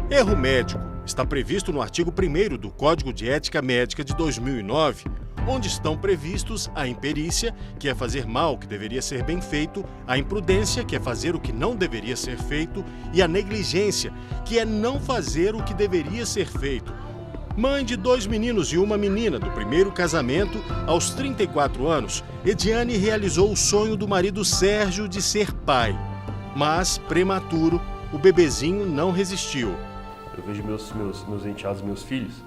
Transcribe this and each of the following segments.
Erro médico está previsto no artigo 1º do Código de Ética Médica de 2009, onde estão previstos a imperícia, que é fazer mal o que deveria ser bem feito, a imprudência, que é fazer o que não deveria ser feito, e a negligência, que é não fazer o que deveria ser feito. Mãe de 2 meninos e uma menina do primeiro casamento, aos 34 anos, Ediane realizou o sonho do marido Sérgio de ser pai. Mas, prematuro, o bebezinho não resistiu. Eu vejo meus enteados, meus filhos,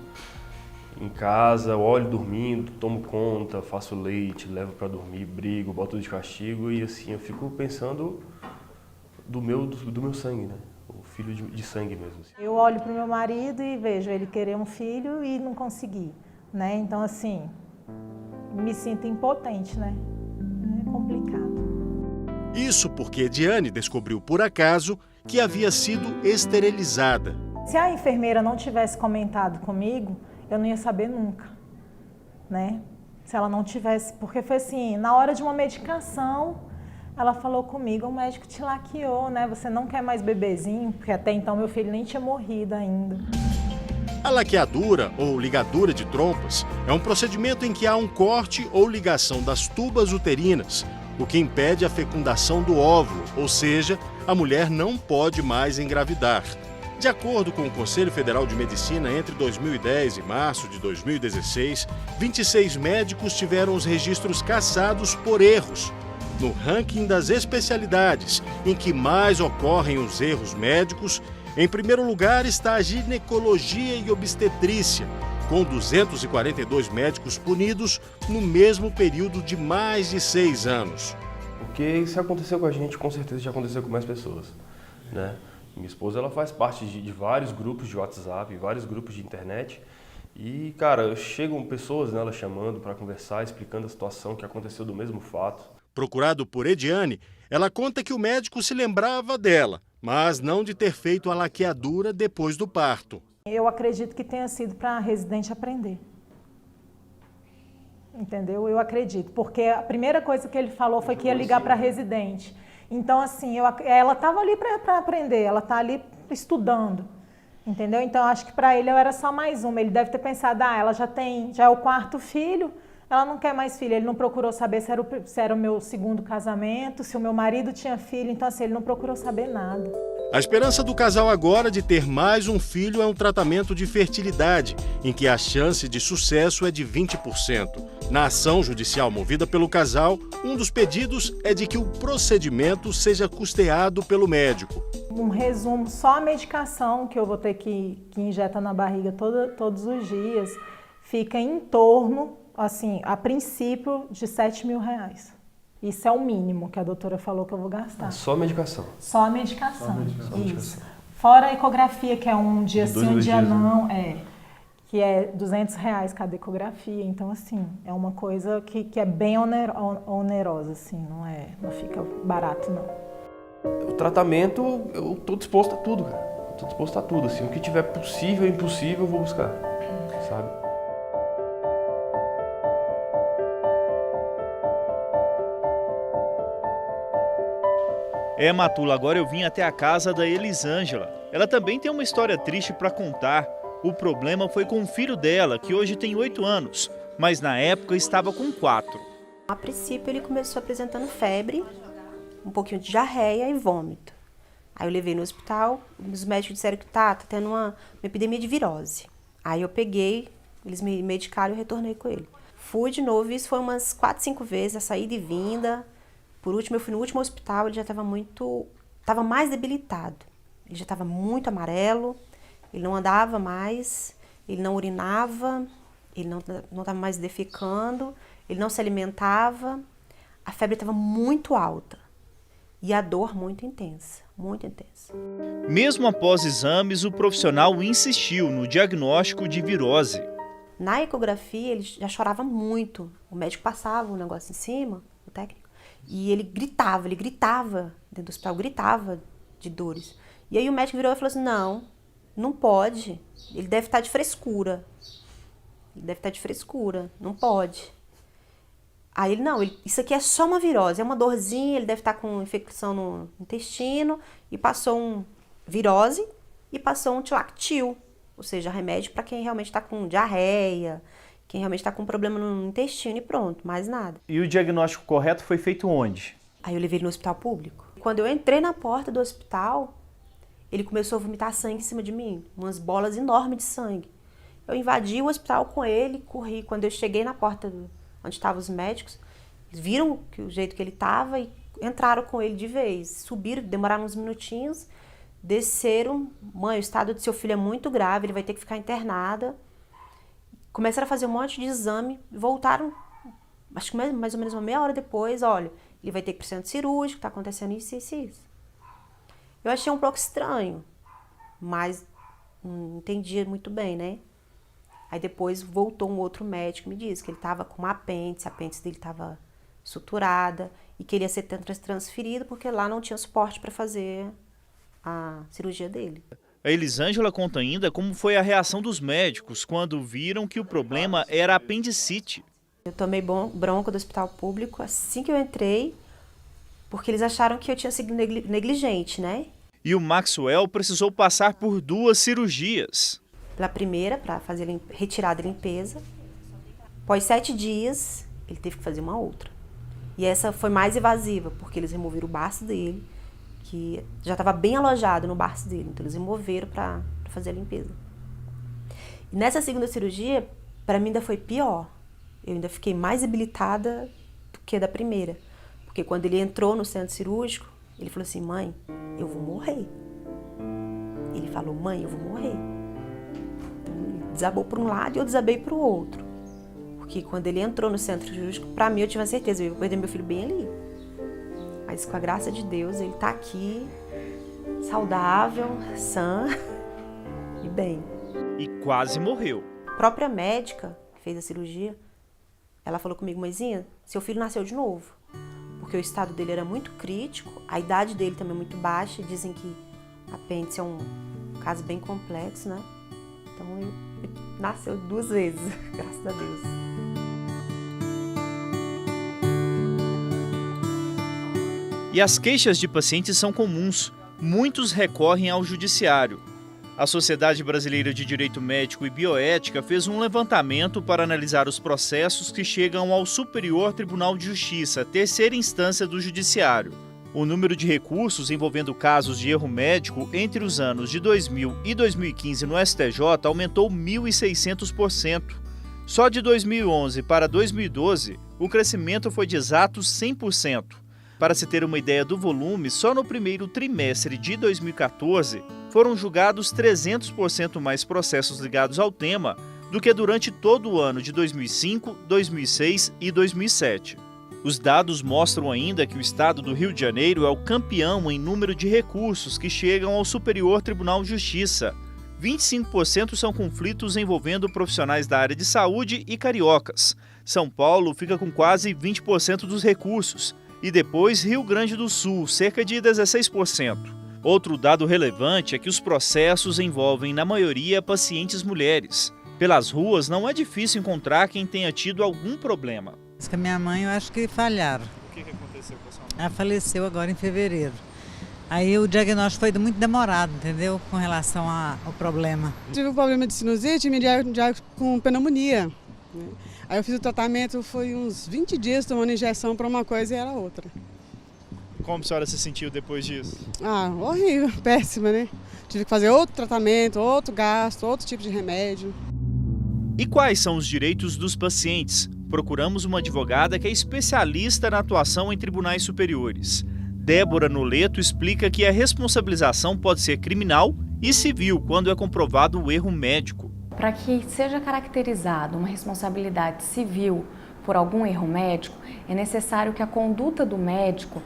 em casa, olho dormindo, tomo conta, faço leite, levo para dormir, brigo, boto de castigo e assim eu fico pensando do meu sangue, né? O filho de sangue mesmo. Assim. Eu olho para o meu marido e vejo ele querer um filho e não conseguir, né? Então assim, me sinto impotente, né? É complicado. Isso porque Ediane descobriu por acaso que havia sido esterilizada. Se a enfermeira não tivesse comentado comigo, eu não ia saber nunca, né? Se ela não tivesse, porque foi assim, na hora de uma medicação, ela falou comigo, o médico te laqueou, né? Você não quer mais bebezinho, porque até então meu filho nem tinha morrido ainda. A laqueadura, ou ligadura de trompas, é um procedimento em que há um corte ou ligação das tubas uterinas, o que impede a fecundação do óvulo, ou seja, a mulher não pode mais engravidar. De acordo com o Conselho Federal de Medicina, entre 2010 e março de 2016, 26 médicos tiveram os registros cassados por erros. No ranking das especialidades em que mais ocorrem os erros médicos, em primeiro lugar está a ginecologia e obstetrícia, com 242 médicos punidos no mesmo período de mais de 6 anos. Porque se aconteceu com a gente, com certeza já aconteceu com mais pessoas, né? Minha esposa, ela faz parte de vários grupos de WhatsApp, vários grupos de internet. E, cara, chegam pessoas nela chamando para conversar, explicando a situação que aconteceu do mesmo fato. Procurado por Ediane, ela conta que o médico se lembrava dela, mas não de ter feito a laqueadura depois do parto. Eu acredito que tenha sido para a residente aprender. Entendeu? Eu acredito, porque a primeira coisa que ele falou foi que ia ligar para a residente. Então, assim, ela estava ali para aprender, ela está ali estudando, entendeu? Então, acho que para ele eu era só mais uma. Ele deve ter pensado, ela já é o 4º filho, ela não quer mais filho. Ele não procurou saber se era o meu 2º casamento, se o meu marido tinha filho. Então, assim, ele não procurou saber nada. A esperança do casal agora de ter mais um filho é um tratamento de fertilidade, em que a chance de sucesso é de 20%. Na ação judicial movida pelo casal, um dos pedidos é de que o procedimento seja custeado pelo médico. Um resumo, só a medicação que eu vou ter que injetar na barriga todos os dias, fica em torno, assim, a princípio, de R$7.000. Isso é o mínimo que a doutora falou que eu vou gastar. Só a medicação? Só a medicação. Isso. Fora a ecografia, que é um dia sim, um dia não, que é R$200 cada ecografia. Então, assim, é uma coisa que é bem onerosa, assim, não fica barato, não. O tratamento, eu tô disposto a tudo, cara. Eu tô disposto a tudo, assim, o que tiver possível e impossível eu vou buscar, sabe? Matula, agora eu vim até a casa da Elisângela. Ela também tem uma história triste para contar. O problema foi com o filho dela, que hoje tem 8 anos, mas na época estava com 4. A princípio ele começou apresentando febre, um pouquinho de diarreia e vômito. Aí eu levei no hospital, os médicos disseram que tá tendo uma epidemia de virose. Aí eu peguei, eles me medicaram e eu retornei com ele. Fui de novo, isso foi umas 4, 5 vezes, a saída e vinda. Por último, eu fui no último hospital, ele já estava mais debilitado. Ele já estava muito amarelo, ele não andava mais, ele não urinava, ele não estava mais defecando, ele não se alimentava. A febre estava muito alta e a dor muito intensa, muito intensa. Mesmo após exames, o profissional insistiu no diagnóstico de virose. Na ecografia, ele já chorava muito. O médico passava o negócio em cima, o técnico, e ele gritava dentro do hospital, gritava de dores. E aí o médico virou e falou assim, não pode, ele deve estar de frescura. Não pode. Aí ele, isso aqui é só uma virose, é uma dorzinha, ele deve estar com infecção no intestino e passou virose e passou um Tilactil, ou seja, remédio para quem realmente está com diarreia, quem realmente está com problema no intestino e pronto, mais nada. E o diagnóstico correto foi feito onde? Aí eu levei ele no hospital público. Quando eu entrei na porta do hospital, ele começou a vomitar sangue em cima de mim, umas bolas enormes de sangue. Eu invadi o hospital com ele, corri. Quando eu cheguei na porta onde estavam os médicos, eles viram o jeito que ele estava e entraram com ele de vez. Subiram, demoraram uns minutinhos, desceram. Mãe, o estado do seu filho é muito grave, ele vai ter que ficar internada. Começaram a fazer um monte de exame, voltaram, acho que mais ou menos uma meia hora depois, olha, ele vai ter que ir para o centro cirúrgico, está acontecendo isso, isso e isso. Eu achei um pouco estranho, mas não entendia muito bem, né? Aí depois voltou um outro médico e me disse que ele estava com uma apêndice, a apêndice dele estava suturada e que ele ia ser transferido porque lá não tinha suporte para fazer a cirurgia dele. A Elisângela conta ainda como foi a reação dos médicos quando viram que o problema era apendicite. Eu tomei bronca do hospital público assim que eu entrei, porque eles acharam que eu tinha sido negligente, né? E o Maxwell precisou passar por 2 cirurgias. Pela primeira, para fazer retirada e limpeza. Após 7 dias, ele teve que fazer uma outra. E essa foi mais invasiva, porque eles removeram o baço dele, que já estava bem alojado no baço dele. Então eles removeram para fazer a limpeza. E nessa segunda cirurgia, para mim ainda foi pior. Eu ainda fiquei mais debilitada do que a da primeira. Porque quando ele entrou no centro cirúrgico, ele falou assim, mãe, eu vou morrer. Ele falou, mãe, eu vou morrer. Então, ele desabou para um lado e eu desabei para o outro. Porque quando ele entrou no centro cirúrgico, para mim eu tinha certeza, eu ia perder meu filho bem ali. Mas com a graça de Deus, ele está aqui, saudável, sã e bem. E quase morreu. A própria médica que fez a cirurgia, ela falou comigo, mãezinha, seu filho nasceu de novo. Porque o estado dele era muito crítico, a idade dele também é muito baixa, dizem que apêndice é um caso bem complexo, né? Então ele nasceu 2 vezes, graças a Deus. E as queixas de pacientes são comuns. Muitos recorrem ao judiciário. A Sociedade Brasileira de Direito Médico e Bioética fez um levantamento para analisar os processos que chegam ao Superior Tribunal de Justiça, terceira instância do Judiciário. O número de recursos envolvendo casos de erro médico entre os anos de 2000 e 2015 no STJ aumentou 1.600%. Só de 2011 para 2012, o crescimento foi de exatos 100%. Para se ter uma ideia do volume, só no primeiro trimestre de 2014 foram julgados 300% mais processos ligados ao tema do que durante todo o ano de 2005, 2006 e 2007. Os dados mostram ainda que o estado do Rio de Janeiro é o campeão em número de recursos que chegam ao Superior Tribunal de Justiça. 25% são conflitos envolvendo profissionais da área de saúde e cariocas. São Paulo fica com quase 20% dos recursos. E depois Rio Grande do Sul, cerca de 16%. Outro dado relevante é que os processos envolvem, na maioria, pacientes mulheres. Pelas ruas, não é difícil encontrar quem tenha tido algum problema. Com a minha mãe, eu acho que falharam. O que aconteceu com a sua mãe? Ela faleceu agora em fevereiro. Aí o diagnóstico foi muito demorado, entendeu? Com relação ao problema. Tive um problema de sinusite e me diagnosticaram com pneumonia. Aí eu fiz o tratamento, foi uns 20 dias tomando injeção para uma coisa e era outra. Como a senhora se sentiu depois disso? Ah, horrível, péssima, né? Tive que fazer outro tratamento, outro gasto, outro tipo de remédio. E quais são os direitos dos pacientes? Procuramos uma advogada que é especialista na atuação em tribunais superiores. Débora Noleto explica que a responsabilização pode ser criminal e civil quando é comprovado o erro médico. Para que seja caracterizada uma responsabilidade civil por algum erro médico, é necessário que a conduta do médico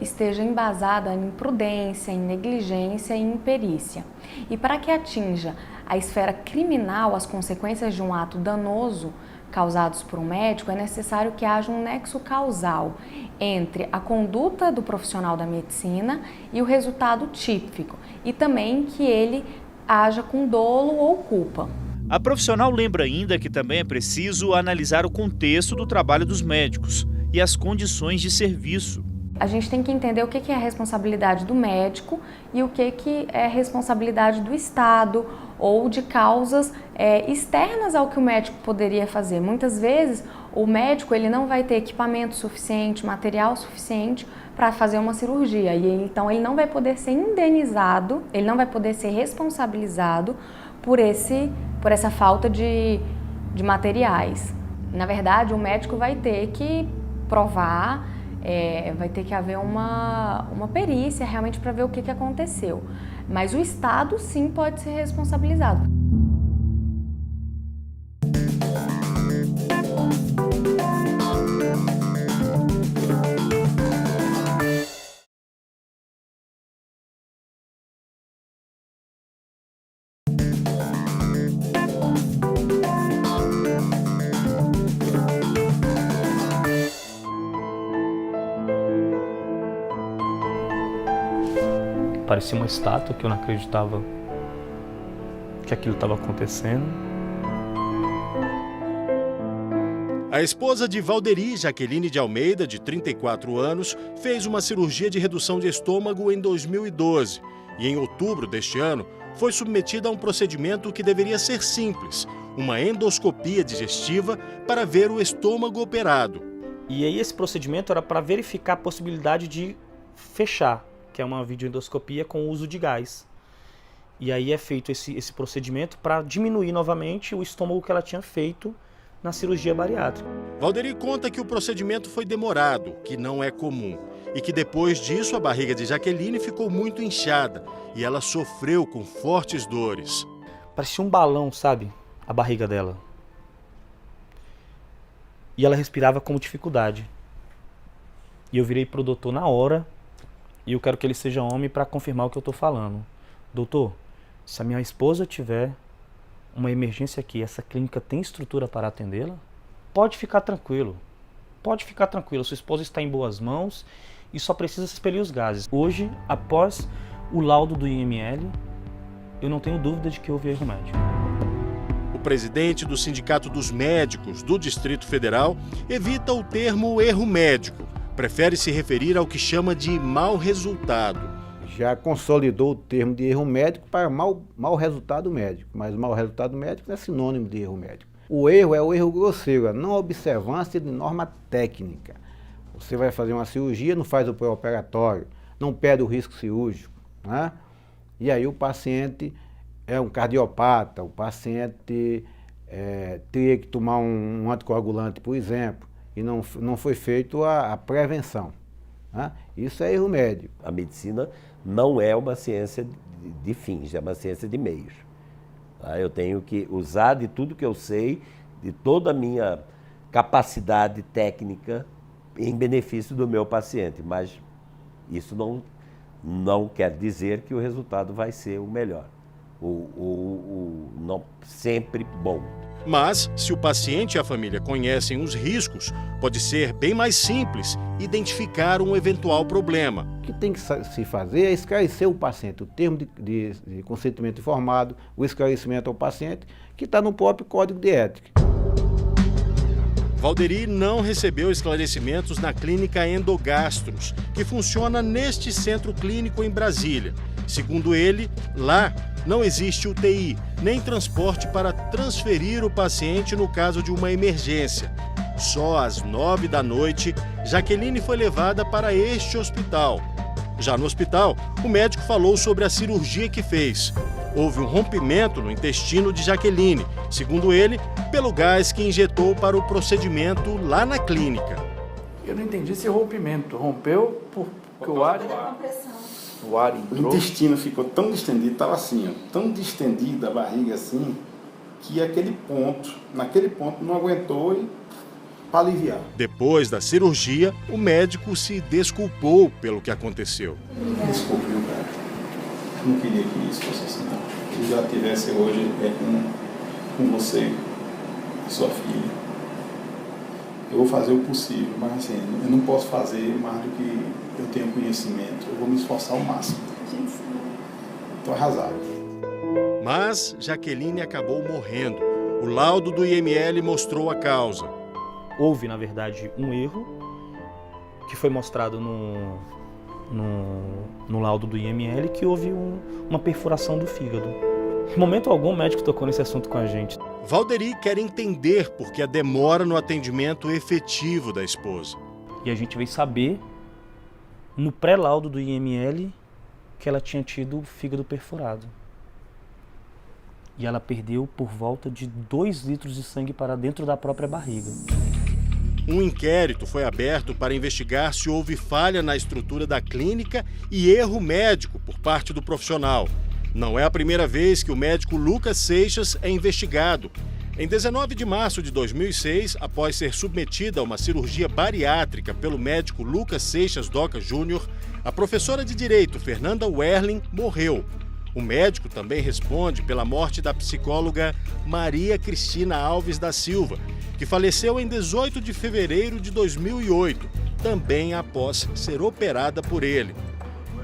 esteja embasada em imprudência, em negligência e em imperícia. E para que atinja a esfera criminal as consequências de um ato danoso causados por um médico, é necessário que haja um nexo causal entre a conduta do profissional da medicina e o resultado típico, e também que ele haja com dolo ou culpa. A profissional lembra ainda que também é preciso analisar o contexto do trabalho dos médicos e as condições de serviço. A gente tem que entender o que é a responsabilidade do médico e o que é a responsabilidade do Estado ou de causas externas ao que o médico poderia fazer. Muitas vezes o médico ele não vai ter equipamento suficiente, material suficiente para fazer uma cirurgia e então ele não vai poder ser indenizado, ele não vai poder ser responsabilizado por essa falta de materiais. Na verdade, o médico vai ter que provar, vai ter que haver uma perícia realmente para ver o que aconteceu. Mas o Estado sim pode ser responsabilizado. Parecia uma estátua que eu não acreditava que aquilo estava acontecendo. A esposa de Valderi, Jaqueline de Almeida, de 34 anos, fez uma cirurgia de redução de estômago em 2012 e, em outubro deste ano, foi submetida a um procedimento que deveria ser simples, uma endoscopia digestiva para ver o estômago operado. E aí esse procedimento era para verificar a possibilidade de fechar, que é uma videoendoscopia com o uso de gás. E aí é feito esse procedimento para diminuir novamente o estômago que ela tinha feito na cirurgia bariátrica. Valderi conta que o procedimento foi demorado, que não é comum, e que depois disso a barriga de Jaqueline ficou muito inchada e ela sofreu com fortes dores. Parecia um balão, sabe? A barriga dela. E ela respirava com dificuldade. E eu virei pro doutor na hora. E eu quero que ele seja homem para confirmar o que eu estou falando. Doutor, se a minha esposa tiver uma emergência aqui, essa clínica tem estrutura para atendê-la? Pode ficar tranquilo. Pode ficar tranquilo. Sua esposa está em boas mãos e só precisa expelir os gases. Hoje, após o laudo do IML, eu não tenho dúvida de que houve erro médico. O presidente do Sindicato dos Médicos do Distrito Federal evita o termo erro médico. Prefere se referir ao que chama de mau resultado. Já consolidou o termo de erro médico para mau resultado médico, mas mau resultado médico não é sinônimo de erro médico. O erro é o erro grosseiro, a não observância de norma técnica. Você vai fazer uma cirurgia, não faz o pré-operatório, não pede o risco cirúrgico, né? E aí o paciente é um cardiopata, o paciente teria que tomar um anticoagulante, por exemplo, e não foi feito a prevenção, né? Isso é erro médico. A medicina não é uma ciência de fins, é uma ciência de meios. Tá? Eu tenho que usar de tudo que eu sei, de toda a minha capacidade técnica em benefício do meu paciente, mas isso não quer dizer que o resultado vai ser o melhor, não sempre bom. Mas, se o paciente e a família conhecem os riscos, pode ser bem mais simples identificar um eventual problema. O que tem que se fazer é esclarecer o paciente, o termo de consentimento informado, o esclarecimento ao paciente, que está no próprio Código de Ética. Valderi não recebeu esclarecimentos na clínica Endogastros, que funciona neste centro clínico em Brasília. Segundo ele, lá não existe UTI, nem transporte para transferir o paciente no caso de uma emergência. Só às 9 da noite, Jaqueline foi levada para este hospital. Já no hospital, o médico falou sobre a cirurgia que fez. Houve um rompimento no intestino de Jaqueline, segundo ele, pelo gás que injetou para o procedimento lá na clínica. Eu não entendi esse rompimento. Rompeu porque o ar entrou. O intestino ficou tão distendido, estava assim, ó, tão distendida a barriga assim, que naquele ponto não aguentou e para aliviar. Depois da cirurgia, o médico se desculpou pelo que aconteceu. Desculpe, viu, cara? Eu não queria que isso fosse assim, não. Se já tivesse hoje com você e sua filha. Eu vou fazer o possível, mas assim, eu não posso fazer mais do que eu tenho conhecimento. Eu vou me esforçar ao máximo. Estou arrasado. Mas Jaqueline acabou morrendo. O laudo do IML mostrou a causa. Houve, na verdade, um erro que foi mostrado no laudo do IML, que houve uma perfuração do fígado. Em momento algum o médico tocou nesse assunto com a gente. Valderi quer entender por que a demora no atendimento efetivo da esposa. E a gente veio saber, no pré-laudo do IML, que ela tinha tido o fígado perfurado. E ela perdeu por volta de 2 litros de sangue para dentro da própria barriga. Um inquérito foi aberto para investigar se houve falha na estrutura da clínica e erro médico por parte do profissional. Não é a primeira vez que o médico Lucas Seixas é investigado. Em 19 de março de 2006, após ser submetida a uma cirurgia bariátrica pelo médico Lucas Seixas Doca Júnior, a professora de Direito Fernanda Werling morreu. O médico também responde pela morte da psicóloga Maria Cristina Alves da Silva, que faleceu em 18 de fevereiro de 2008, também após ser operada por ele.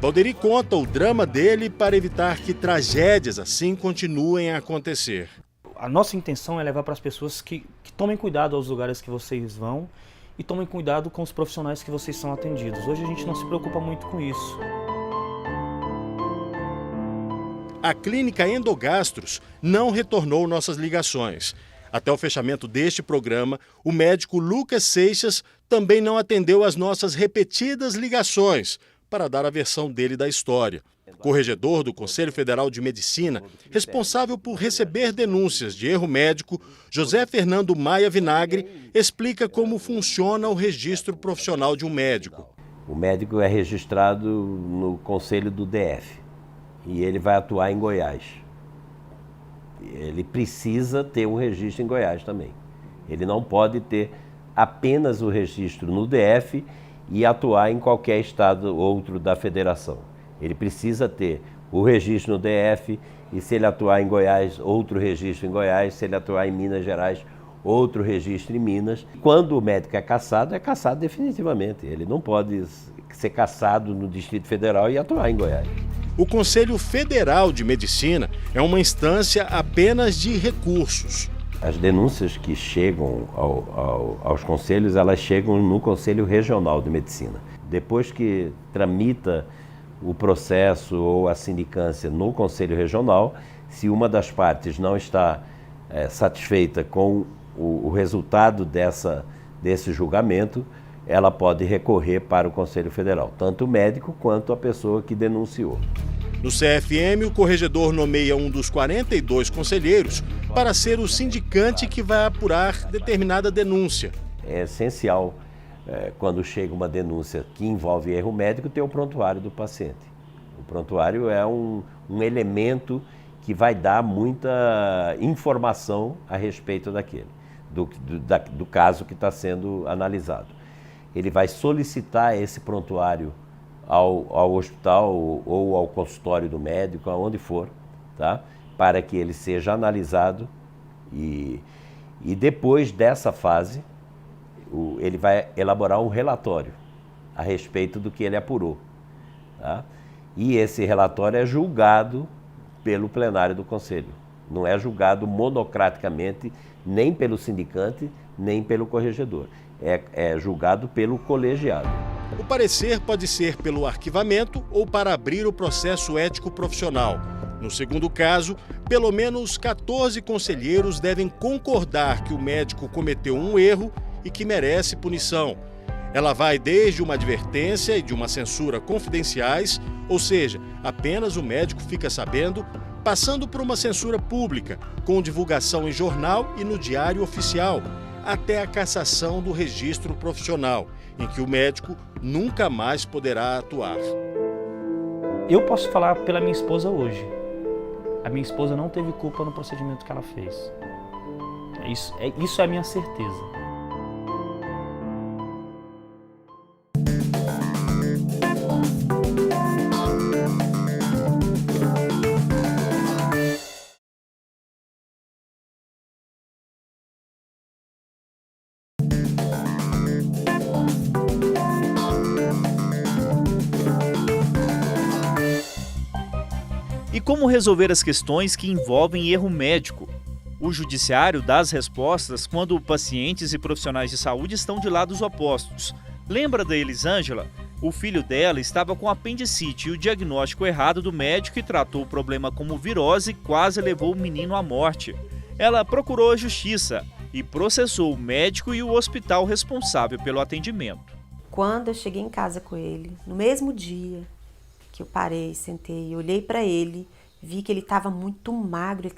Valderi conta o drama dele para evitar que tragédias assim continuem a acontecer. A nossa intenção é levar para as pessoas que tomem cuidado aos lugares que vocês vão e tomem cuidado com os profissionais que vocês são atendidos. Hoje a gente não se preocupa muito com isso. A clínica Endogastros não retornou nossas ligações. Até o fechamento deste programa, o médico Lucas Seixas também não atendeu às nossas repetidas ligações para dar a versão dele da história. Corregedor do Conselho Federal de Medicina, responsável por receber denúncias de erro médico, José Fernando Maia Vinagre, explica como funciona o registro profissional de um médico. O médico é registrado no Conselho do DF e ele vai atuar em Goiás. Ele precisa ter um registro em Goiás também. Ele não pode ter apenas o registro no DF e atuar em qualquer estado outro da federação. Ele precisa ter o registro no DF e, se ele atuar em Goiás, outro registro em Goiás. Se ele atuar em Minas Gerais, outro registro em Minas. Quando o médico é cassado definitivamente. Ele não pode ser cassado no Distrito Federal e atuar em Goiás. O Conselho Federal de Medicina é uma instância apenas de recursos. As denúncias que chegam aos conselhos, elas chegam no Conselho Regional de Medicina. Depois que tramita o processo ou a sindicância no Conselho Regional, se uma das partes não está satisfeita com o resultado desse julgamento, ela pode recorrer para o Conselho Federal, tanto o médico quanto a pessoa que denunciou. No CFM, o corregedor nomeia um dos 42 conselheiros para ser o sindicante que vai apurar determinada denúncia. É essencial, quando chega uma denúncia que envolve erro médico, ter o prontuário do paciente. O prontuário é um elemento que vai dar muita informação a respeito do caso que está sendo analisado. Ele vai solicitar esse prontuário ao hospital ou ao consultório do médico, aonde for, tá? Para que ele seja analisado e depois dessa fase, ele vai elaborar um relatório a respeito do que ele apurou. Tá? E esse relatório é julgado pelo plenário do Conselho. Não é monocraticamente nem pelo sindicante, nem pelo corregedor. É julgado pelo colegiado. O parecer pode ser pelo arquivamento ou para abrir o processo ético profissional. No segundo caso, pelo menos 14 conselheiros devem concordar que o médico cometeu um erro e que merece punição. Ela vai desde uma advertência e de uma censura confidenciais, ou seja, apenas o médico fica sabendo, passando por uma censura pública, com divulgação em jornal e no diário oficial, até a cassação do registro profissional, em que o médico nunca mais poderá atuar. Eu posso falar pela minha esposa hoje. A minha esposa não teve culpa no procedimento que ela fez. Isso é a minha certeza. E como resolver as questões que envolvem erro médico? O judiciário dá as respostas quando pacientes e profissionais de saúde estão de lados opostos. Lembra da Elisângela? O filho dela estava com apendicite e o diagnóstico errado do médico que tratou o problema como virose quase levou o menino à morte. Ela procurou a justiça e processou o médico e o hospital responsável pelo atendimento. Quando eu cheguei em casa com ele, no mesmo dia que eu parei, sentei, olhei para ele, vi que ele estava muito magro,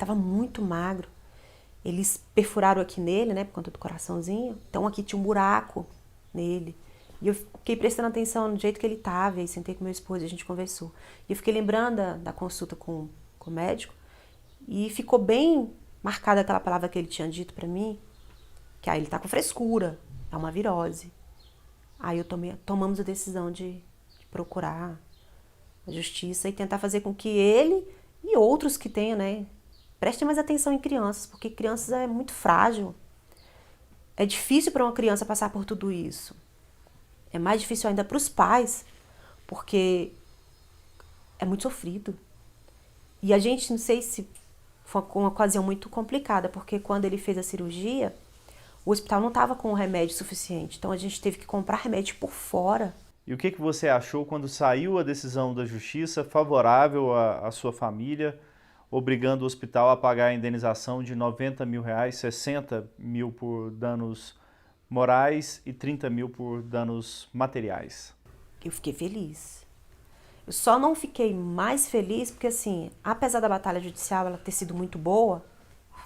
Eles perfuraram aqui nele, né, por conta do coraçãozinho, então aqui tinha um buraco nele. E eu fiquei prestando atenção no jeito que ele estava, e aí sentei com meu esposo e a gente conversou. E eu fiquei lembrando da consulta com o médico, e ficou bem marcada aquela palavra que ele tinha dito para mim, que ele tá com frescura, é uma virose. Aí tomamos a decisão de procurar a justiça e tentar fazer com que ele e outros que tenham, né, prestem mais atenção em crianças, porque crianças é muito frágil. É difícil para uma criança passar por tudo isso. É mais difícil ainda para os pais, porque é muito sofrido. E a gente, não sei se foi uma ocasião muito complicada, porque quando ele fez a cirurgia, o hospital não estava com o remédio suficiente. Então a gente teve que comprar remédio por fora. E o que você achou quando saiu a decisão da justiça favorável à sua família, obrigando o hospital a pagar a indenização de R$90 mil, 60 mil por danos morais e 30 mil por danos materiais? Eu fiquei feliz. Eu só não fiquei mais feliz porque, assim, apesar da batalha judicial ela ter sido muito boa,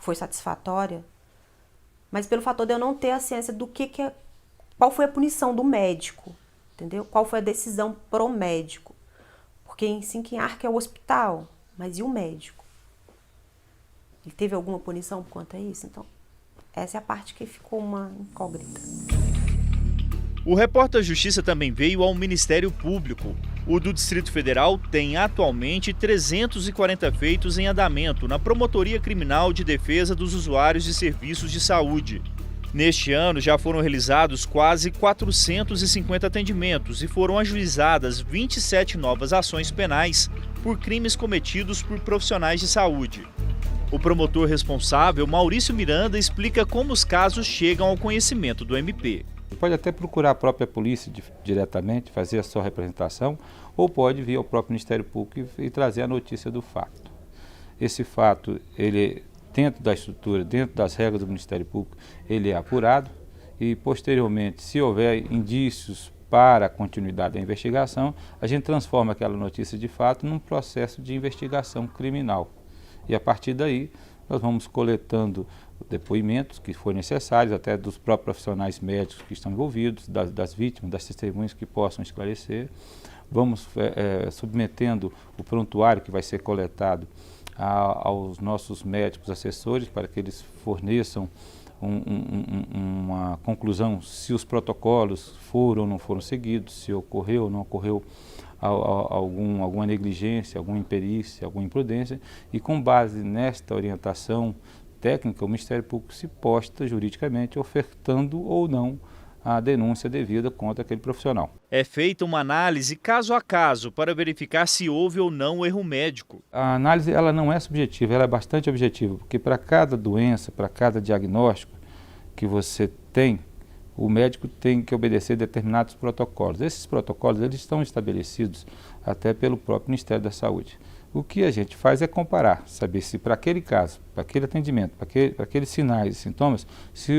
foi satisfatória, mas pelo fator de eu não ter a ciência do qual foi a punição do médico, entendeu? Qual foi a decisão pro médico. Porque quem arca é o hospital, mas e o médico? Ele teve alguma punição por conta disso? Então, essa é a parte que ficou uma incógnita. O repórter Justiça também veio ao Ministério Público. O do Distrito Federal tem atualmente 340 feitos em andamento na Promotoria Criminal de Defesa dos Usuários de Serviços de Saúde. Neste ano já foram realizados quase 450 atendimentos e foram ajuizadas 27 novas ações penais por crimes cometidos por profissionais de saúde. O promotor responsável, Maurício Miranda, explica como os casos chegam ao conhecimento do MP. Pode até procurar a própria polícia diretamente, fazer a sua representação, ou pode vir ao próprio Ministério Público e trazer a notícia do fato. Esse fato, ele, dentro da estrutura, dentro das regras do Ministério Público, ele é apurado e, posteriormente, se houver indícios para a continuidade da investigação, a gente transforma aquela notícia de fato num processo de investigação criminal. E, a partir daí, nós vamos coletando depoimentos que forem necessários, até dos próprios profissionais médicos que estão envolvidos, das vítimas, das testemunhas que possam esclarecer. Vamos submetendo o prontuário que vai ser coletado aos nossos médicos assessores para que eles forneçam uma conclusão se os protocolos foram ou não foram seguidos, se ocorreu ou não ocorreu alguma negligência, alguma imperícia, alguma imprudência, e com base nesta orientação técnica, o Ministério Público se posta juridicamente ofertando ou não a denúncia devida contra aquele profissional. É feita uma análise caso a caso para verificar se houve ou não erro médico. A análise ela não é subjetiva, ela é bastante objetiva, porque para cada doença, para cada diagnóstico que você tem, o médico tem que obedecer determinados protocolos. Esses protocolos eles estão estabelecidos até pelo próprio Ministério da Saúde. O que a gente faz é comparar, saber se para aquele caso, para aquele atendimento, para aqueles sinais e sintomas, se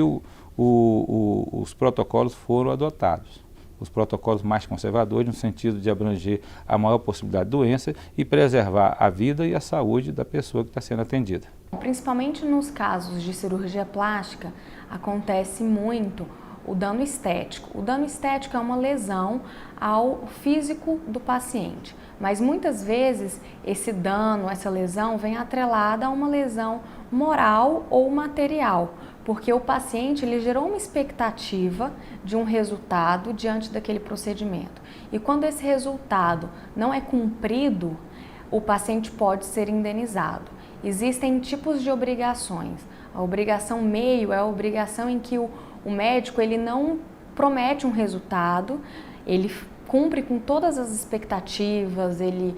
os protocolos foram adotados. Os protocolos mais conservadores, no sentido de abranger a maior possibilidade de doença e preservar a vida e a saúde da pessoa que está sendo atendida. Principalmente nos casos de cirurgia plástica, acontece muito o dano estético. O dano estético é uma lesão ao físico do paciente, mas muitas vezes esse dano, essa lesão vem atrelada a uma lesão moral ou material, porque o paciente ele gerou uma expectativa de um resultado diante daquele procedimento. E quando esse resultado não é cumprido, o paciente pode ser indenizado. Existem tipos de obrigações. A obrigação meio é a obrigação em que o médico ele não promete um resultado, ele cumpre com todas as expectativas, ele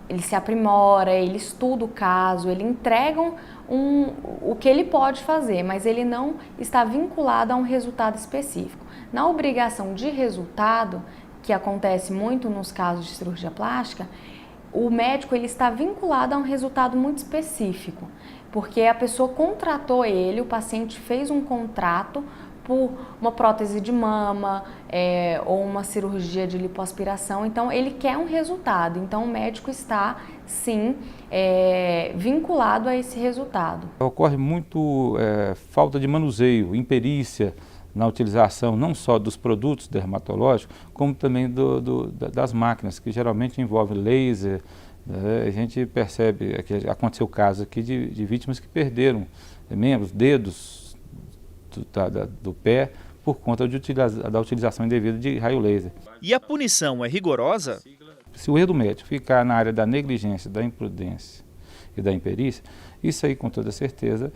ele se aprimora, ele estuda o caso, ele entrega o que ele pode fazer, mas ele não está vinculado a um resultado específico. Na obrigação de resultado, que acontece muito nos casos de cirurgia plástica, o médico ele está vinculado a um resultado muito específico, porque a pessoa contratou ele, o paciente fez um contrato por uma prótese de mama ou uma cirurgia de lipoaspiração, então ele quer um resultado, então o médico está sim vinculado a esse resultado. Ocorre muito falta de manuseio, imperícia na utilização não só dos produtos dermatológicos, como também das máquinas, que geralmente envolvem laser. A gente percebe que aconteceu casos aqui de vítimas que perderam membros, dedos do pé por conta da utilização indevida de raio laser. E a punição é rigorosa? Se o erro do médico ficar na área da negligência, da imprudência e da imperícia, isso aí com toda certeza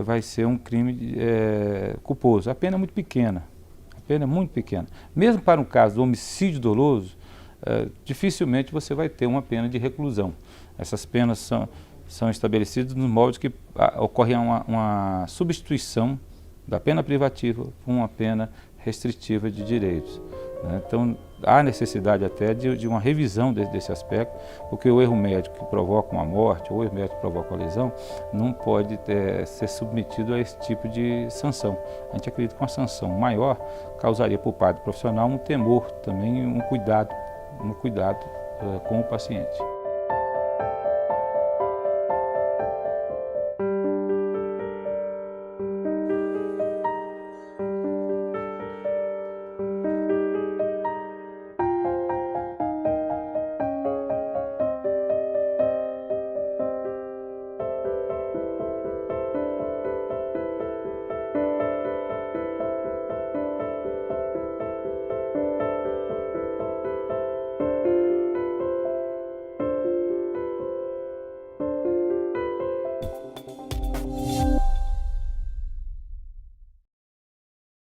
vai ser um crime culposo. A pena é muito pequena, Mesmo para um caso de homicídio doloso, dificilmente você vai ter uma pena de reclusão. Essas penas são estabelecidas nos moldes que ocorre uma substituição da pena privativa por uma pena restritiva de direitos. Então, há necessidade até de uma revisão desse aspecto, porque o erro médico que provoca uma morte ou o erro médico que provoca uma lesão não pode ser submetido a esse tipo de sanção. A gente acredita que uma sanção maior causaria para o parte profissional um temor, também um cuidado com o paciente.